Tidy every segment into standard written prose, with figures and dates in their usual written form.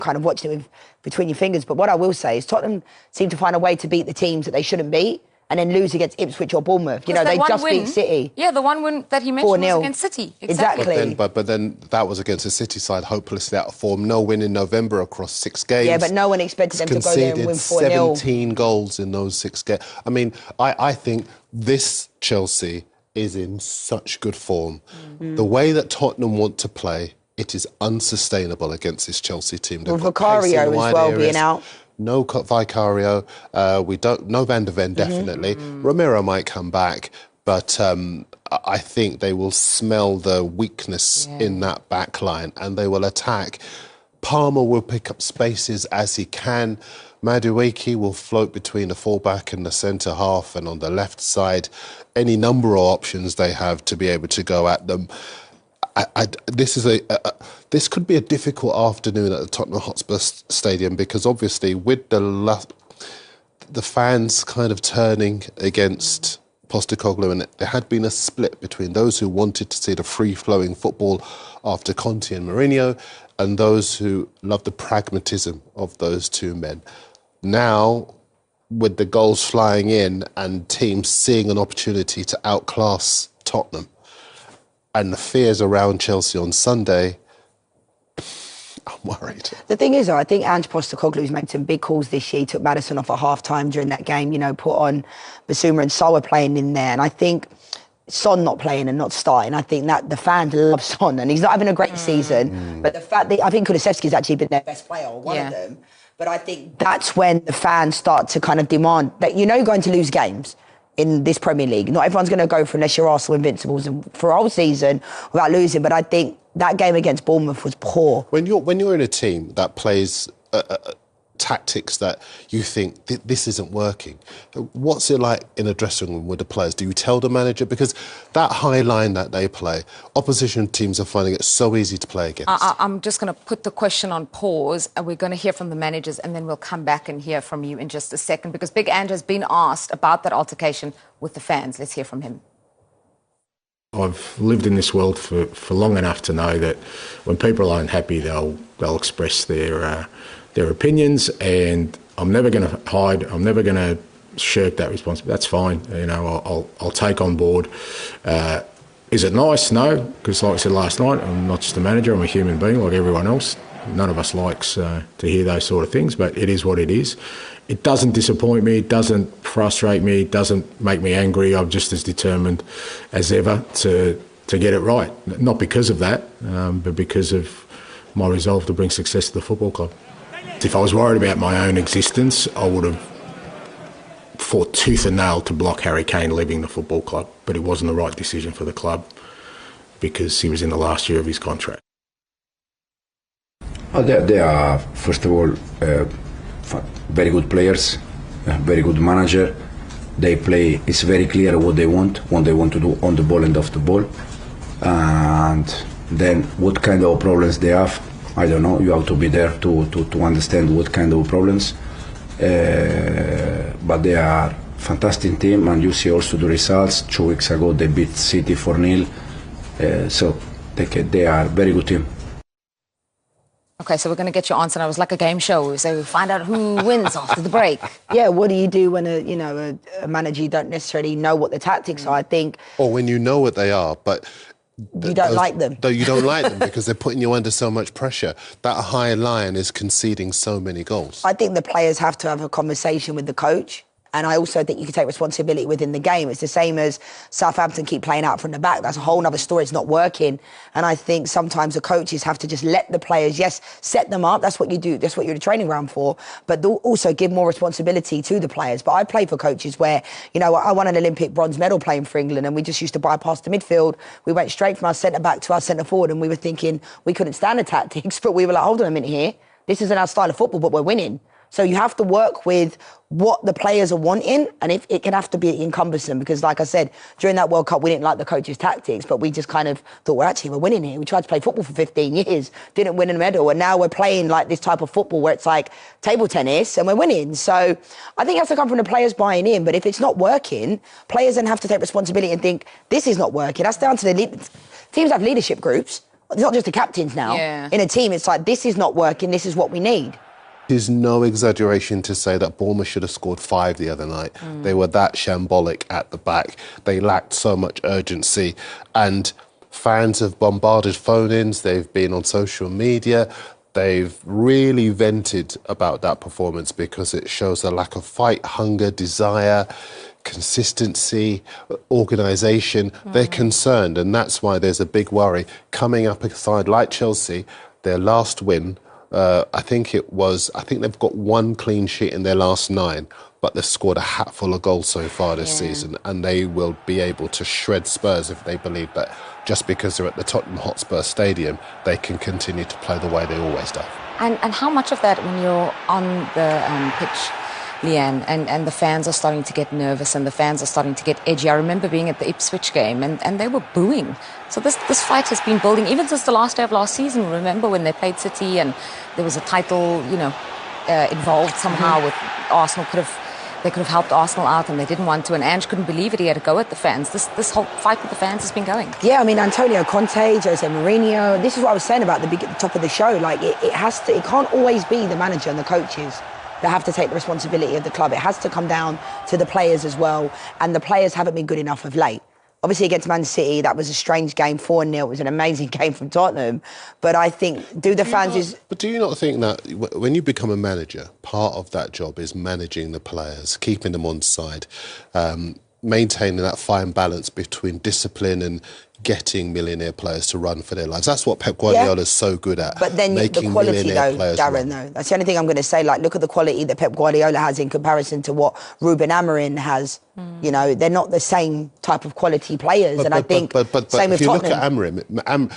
kind of watching it with between your fingers. But what I will say is Tottenham seem to find a way to beat the teams that they shouldn't beat and then lose against Ipswich or Bournemouth. You know, they just beat City. Yeah, the one win that he mentioned 4-0. was against City. Exactly. But then that was against a City side hopelessly out of form. No win in November across 6 games. Yeah, but no one expected them to go there and win 4-0. 17 goals in those 6 games. I mean, I think this Chelsea is in such good form. The way that Tottenham want to play, it is unsustainable against this Chelsea team. With Vicario as well being out. No Vicario. No Van de Ven, definitely. Romero might come back, but I think they will smell the weakness in that back line and they will attack. Palmer will pick up spaces as he can. Madueke will float between the fullback and the centre half, and on the left side, any number of options they have to be able to go at them. This could be a difficult afternoon at the Tottenham Hotspur Stadium because obviously with the fans kind of turning against Postecoglou, and there had been a split between those who wanted to see the free-flowing football after Conte and Mourinho and those who loved the pragmatism of those two men. Now, with the goals flying in and teams seeing an opportunity to outclass Tottenham and the fears around Chelsea on Sunday, I'm worried. The thing is, I think Ange Postecoglou's made some big calls this year. He took Maddison off at half-time during that game, you know, put on Basuma and Salah playing in there. And I think Son not playing and not starting, I think that the fans love Son. And he's not having a great season. But the fact that I think Kulusevski's actually been their best player, or one of them. But I think that's when the fans start to kind of demand that, you know, you're going to lose games in this Premier League. Not everyone's going to go for, unless you're Arsenal Invincibles, and for a whole season without losing. But I think that game against Bournemouth was poor. When you're in a team that plays tactics that you think this isn't working, what's it like in a dressing room with the players? Do you tell the manager? Because that high line that they play, opposition teams are finding it so easy to play against. I'm just going to put the question on pause, and we're going to hear from the managers, and then we'll come back and hear from you in just a second, because Big Ange has been asked about that altercation with the fans. Let's hear from him. I've lived in this world for long enough to know that when people aren't happy, they'll express their opinions, and I'm never going to hide. I'm never going to shirk that responsibility. That's fine. You know, I'll take on board. Is it nice? No, because like I said last night, I'm not just a manager. I'm a human being like everyone else. None of us likes to hear those sort of things, but it is what it is. It doesn't disappoint me. It doesn't frustrate me. It doesn't make me angry. I'm just as determined as ever to get it right. Not because of that, but because of my resolve to bring success to the football club. If I was worried about my own existence, I would have fought tooth and nail to block Harry Kane leaving the football club. But it wasn't the right decision for the club because he was in the last year of his contract. They are, first of all, very good players, very good manager. They play, it's very clear what they want to do on the ball and off the ball. And then what kind of problems they have, I don't know. You have to be there to understand what kind of problems. But they are fantastic team, and you see also the results. 2 weeks ago they beat City 4-0. So they are very good team. Okay, so we're going to get your answer. And it was like a game show, so we find out who wins after the break. Yeah, what do you do when a manager, you don't necessarily know what the tactics are? I think, or when you know what they are, but you don't like them. Though you don't like them because they're putting you under so much pressure. That high line is conceding so many goals. I think the players have to have a conversation with the coach. And I also think you can take responsibility within the game. It's the same as Southampton keep playing out from the back. That's a whole other story. It's not working. And I think sometimes the coaches have to just let the players, yes, set them up. That's what you do. That's what you're the training ground for. But also give more responsibility to the players. But I played for coaches where, I won an Olympic bronze medal playing for England, and we just used to bypass the midfield. We went straight from our centre-back to our centre-forward, and we were thinking we couldn't stand the tactics, but we were like, hold on a minute here. This isn't our style of football, but we're winning. So you have to work with what the players are wanting, and if it can have to be cumbersome, because like I said, during that World Cup, we didn't like the coach's tactics, but we just kind of thought, well, actually, we're winning here. We tried to play football for 15 years, didn't win a medal, and now we're playing like this type of football where it's like table tennis and we're winning. So I think it has to come from the players buying in, but if it's not working, players then have to take responsibility and think, this is not working. That's down to the teams have leadership groups It's not just the captains now. Yeah. In a team, it's like, this is not working, this is what we need. There's no exaggeration to say that Bournemouth should have scored 5 the other night. They were that shambolic at the back. They lacked so much urgency. And fans have bombarded phone-ins. They've been on social media. They've really vented about that performance because it shows a lack of fight, hunger, desire, consistency, organisation. They're concerned, and that's why there's a big worry. Coming up a side like Chelsea, their last win, I think they've got 1 clean sheet in their last 9, but they've scored a hatful of goals so far this season, and they will be able to shred Spurs if they believe that just because they're at the Tottenham Hotspur Stadium, they can continue to play the way they always do. And how much of that when you're on the pitch, Leanne, and the fans are starting to get nervous and the fans are starting to get edgy? I remember being at the Ipswich game and they were booing. So this fight has been building even since the last day of last season. Remember when they played City and there was a title, involved somehow with Arsenal. They could have helped Arsenal out and they didn't want to. And Ange couldn't believe it. He had to go at the fans. This whole fight with the fans has been going. Yeah, I mean, Antonio Conte, Jose Mourinho. This is what I was saying about at the top of the show. Like, it can't always be the manager and the coaches that have to take the responsibility of the club. It has to come down to the players as well. And the players haven't been good enough of late. Obviously, against Man City, that was a strange game, 4-0. It was an amazing game from Tottenham. But I think, But do you not think that when you become a manager, part of that job is managing the players, keeping them on side, maintaining that fine balance between discipline and getting millionaire players to run for their lives? That's what Pep Guardiola is so good at. But then the quality, though, Darren, though, that's the only thing I'm going to say. Like, look at the quality that Pep Guardiola has in comparison to what Ruben Amorim has. They're not the same type of quality players. Same with Tottenham. If you look at Amorim,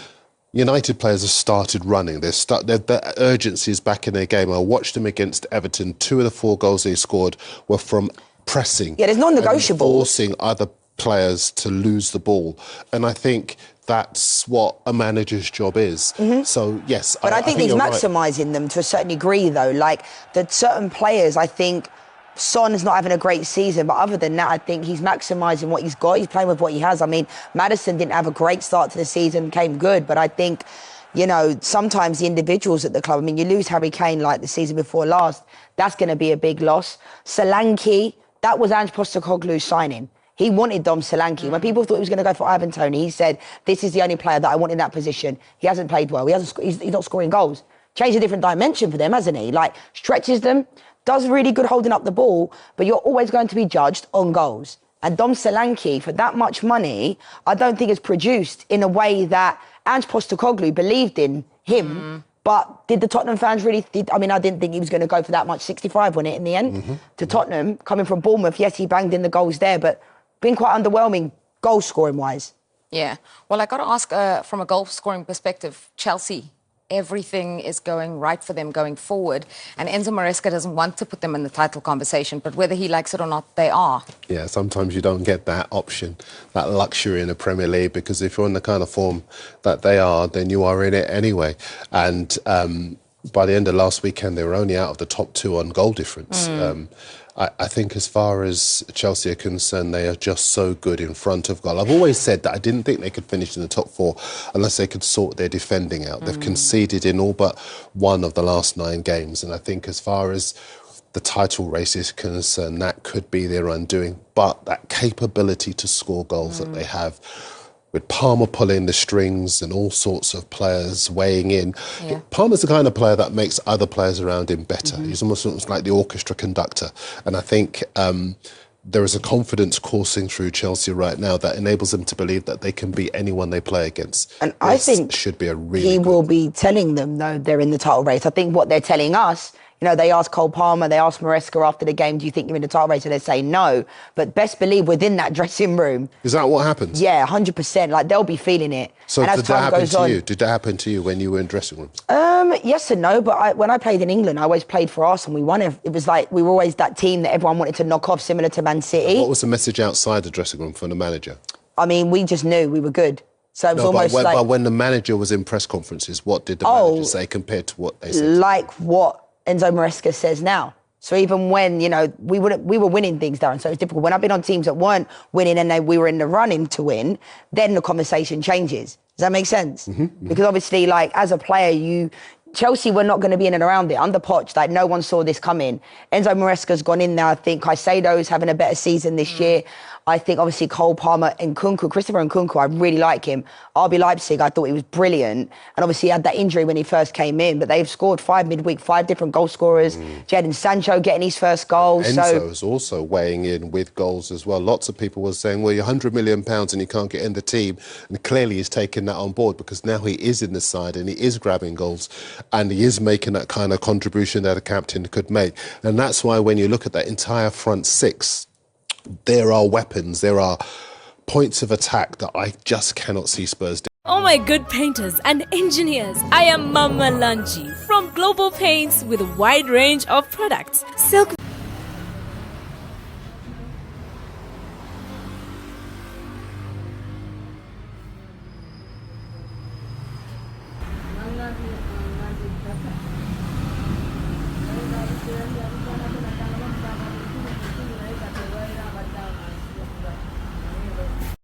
United players have started running. The urgency is back in their game. I watched them against Everton. 2 of the 4 goals they scored were from pressing. Yeah, there's non-negotiable. Forcing other players to lose the ball. And I think that's what a manager's job is. So, yes. But I think he's maximising them to a certain degree, though. Like, the certain players, I think Son is not having a great season, but other than that, I think he's maximising what he's got. He's playing with what he has. I mean, Maddison didn't have a great start to the season, came good, but I think, sometimes the individuals at the club, I mean, you lose Harry Kane like the season before last, that's going to be a big loss. Solanke, that was Ange Postecoglou's signing. He wanted Dom Solanke. When people thought he was going to go for Ivan Toney, he said, this is the only player that I want in that position. He hasn't played well. He's not scoring goals. Changed a different dimension for them, hasn't he? Like, stretches them, does really good holding up the ball, but you're always going to be judged on goals. And Dom Solanke, for that much money, I don't think is produced in a way that Ange Postecoglou believed in him. But did the Tottenham fans really... I didn't think he was going to go for that much. 65, wasn't it, in the end? To Tottenham, coming from Bournemouth, yes, he banged in the goals there, but been quite underwhelming goal-scoring-wise. Yeah. Well, I got to ask, from a goal-scoring perspective, Chelsea, everything is going right for them going forward. And Enzo Maresca doesn't want to put them in the title conversation, but whether he likes it or not, they are. Yeah, sometimes you don't get that option, that luxury in the Premier League, because if you're in the kind of form that they are, then you are in it anyway. And by the end of last weekend, they were only out of the top 2 on goal difference. I think as far as Chelsea are concerned, they are just so good in front of goal. I've always said that I didn't think they could finish in the top 4 unless they could sort their defending out. They've conceded in all but 1 of the last 9 games. And I think as far as the title race is concerned, that could be their undoing. But that capability to score goals that they have, with Palmer pulling the strings and all sorts of players weighing in. Yeah. Palmer's the kind of player that makes other players around him better. He's almost like the orchestra conductor. And I think there is a confidence coursing through Chelsea right now that enables them to believe that they can beat anyone they play against. And I think should be a really he will be telling them, though, they're in the title race. I think what they're telling us, they asked Cole Palmer, they asked Maresca after the game, do you think you're in the title race? And they say no. But best believe within that dressing room... Is that what happens? Yeah, 100%. Like, they'll be feeling it. So and did that happen to you? Did that happen to you when you were in dressing rooms? Yes and no, but when I played in England, I always played for Arsenal. We won it. It was like we were always that team that everyone wanted to knock off, similar to Man City. What was the message outside the dressing room from the manager? I mean, we just knew we were good. So it was almost like... But when the manager was in press conferences, what did the manager say compared to what they said? Like what Enzo Maresca says now. So even when, you know, we were winning things, Darren, so it's difficult. When I've been on teams that weren't winning and we were in the running to win, then the conversation changes. Does that make sense? Because obviously, like, as a player, Chelsea were not going to be in and around it. Under Poch, like, no one saw this coming. Enzo Maresca's gone in there. I think Caicedo's having a better season this year. I think, obviously, Cole Palmer and Nkunku, Christopher Nkunku, I really like him. RB Leipzig, I thought he was brilliant. And obviously, he had that injury when he first came in. But they've scored 5 midweek, 5 different goal scorers. Jadon Sancho getting his first goal. Enzo's also weighing in with goals as well. Lots of people were saying, well, you're £100 million and you can't get in the team. And clearly he's taken that on board because now he is in the side and he is grabbing goals and he is making that kind of contribution that a captain could make. And that's why when you look at that entire front six, there are weapons, there are points of attack that I just cannot see Spurs do. Oh my good painters and engineers, I am Mama Lanji from Global Paints with a wide range of products. Silk